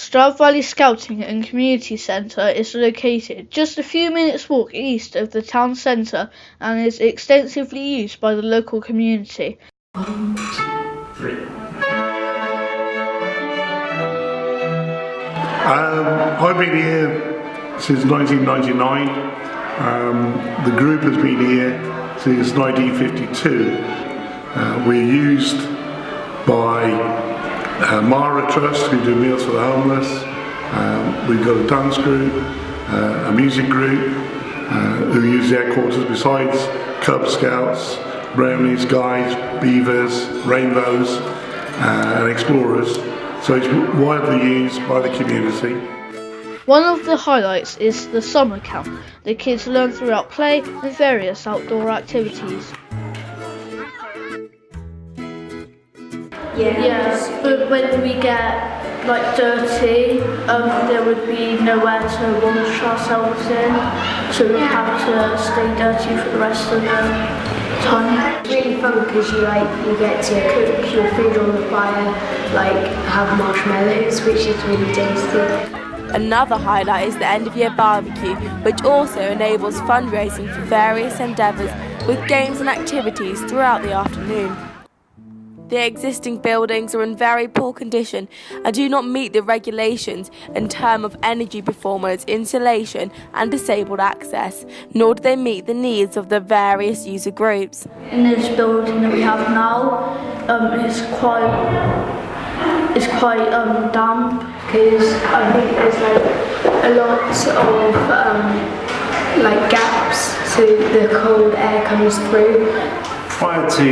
Stroud Valleys Scouting and Community Centre is located just a few minutes walk east of the town centre and is extensively used by the local community. 1, 2, 3. I've been here since 1999. The group has been here since 1952. We're used by Mara Trust, who do Meals for the Homeless. We've got a dance group, a music group, who use their quarters besides Cub Scouts, Brownies, Guides, Beavers, Rainbows, and Explorers. So it's widely used by the community. One of the highlights is the summer camp. The kids learn throughout play and various outdoor activities. Yes, but when we get dirty, there would be nowhere to wash ourselves in, so we have to stay dirty for the rest of the time. It's really fun because you get to cook your food on the fire, have marshmallows, which is really tasty. Another highlight is the end of year barbecue, which also enables fundraising for various endeavours with games and activities throughout the afternoon. The existing buildings are in very poor condition and do not meet the regulations in terms of energy performance, insulation and disabled access, nor do they meet the needs of the various user groups. In this building that we have now, it's quite damp because I think there's a lot of gaps, so the cold air comes through. Prior to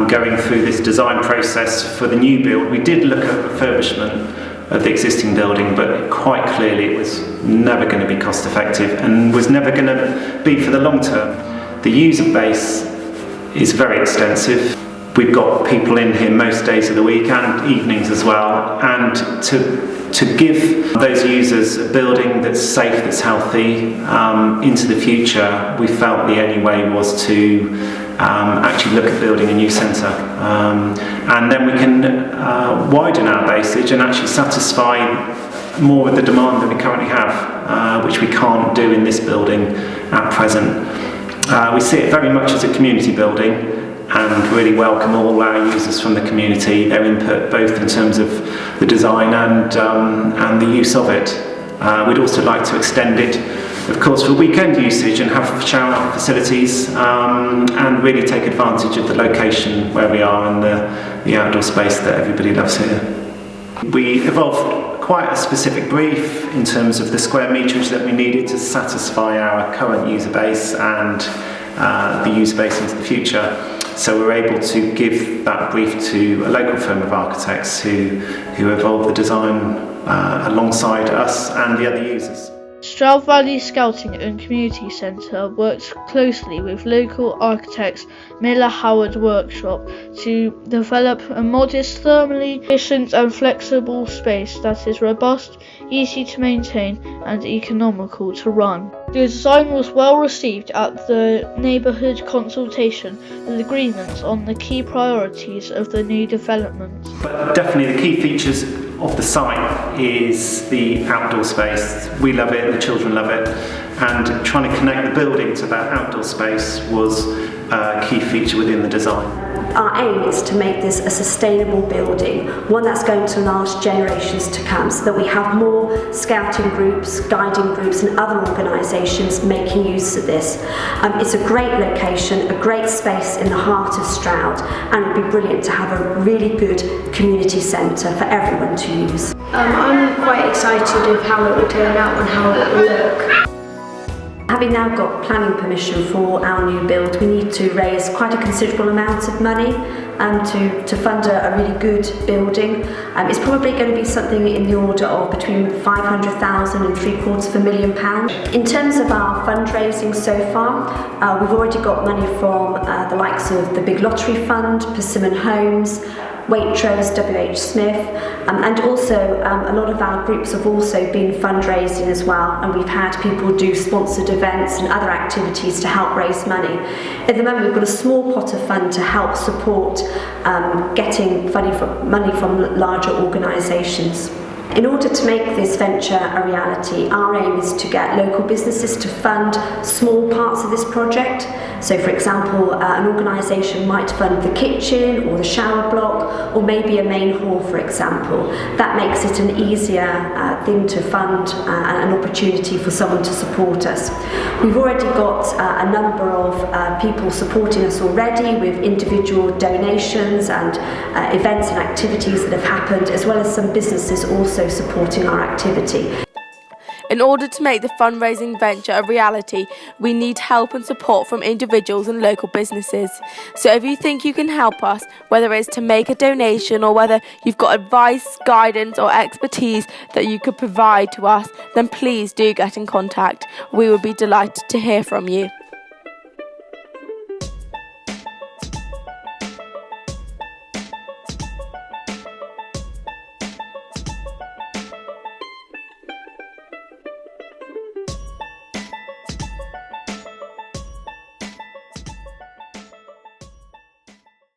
going through this design process for the new build, we did look at refurbishment of the existing building, but quite clearly it was never going to be cost effective and was never going to be for the long term. The user base is very extensive. We've got people in here most days of the week and evenings as well, and to give those users a building that's safe, that's healthy into the future, we felt the only way was to actually look at building a new centre, and then we can widen our basage and actually satisfy more of the demand that we currently have, which we can't do in this building at present. We see it very much as a community building and really welcome all our users from the community, their input both in terms of the design and the use of it. We'd also like to extend it, of course, for weekend usage and have shower facilities and really take advantage of the location where we are and the outdoor space that everybody loves here. We evolved quite a specific brief in terms of the square meterage that we needed to satisfy our current user base and the user base into the future. So we're able to give that brief to a local firm of architects who evolved the design alongside us and the other users. Stroud Valleys Scouting and Community Centre works closely with local architects Miller Howard Workshop to develop a modest, thermally efficient and flexible space that is robust, easy to maintain and economical to run. The design was well received at the neighbourhood consultation with agreements on the key priorities of the new development. But definitely the key features of the site is the outdoor space. We love it, the children love it, and trying to connect the building to that outdoor space was a key feature within the design. Our aim is to make this a sustainable building, one that's going to last generations to come, so that we have more scouting groups, guiding groups and other organisations making use of this. It's a great location, a great space in the heart of Stroud, and it would be brilliant to have a really good community centre for everyone to use. I'm quite excited of how it will turn out and how it will look. Having now got planning permission for our new build, we need to raise quite a considerable amount of money to fund a really good building. It's probably going to be something in the order of between £500,000 and £750,000. In terms of our fundraising so far, we've already got money from the likes of the Big Lottery Fund, Persimmon Homes, Waitrose, WH Smith, and also a lot of our groups have also been fundraising as well, and we've had people do sponsored events and other activities to help raise money. At the moment we've got a small pot of fund to help support getting money from larger organisations. In order to make this venture a reality, our aim is to get local businesses to fund small parts of this project. So for example, an organisation might fund the kitchen or the shower block, or maybe a main hall, for example. That makes it an easier thing to fund and an opportunity for someone to support us. We've already got a number of people supporting us already with individual donations and events and activities that have happened, as well as some businesses also supporting our activity. In order to make the fundraising venture a reality, we need help and support from individuals and local businesses. So if you think you can help us, whether it's to make a donation or whether you've got advice, guidance or expertise that you could provide to us, then please do get in contact. We would be delighted to hear from you.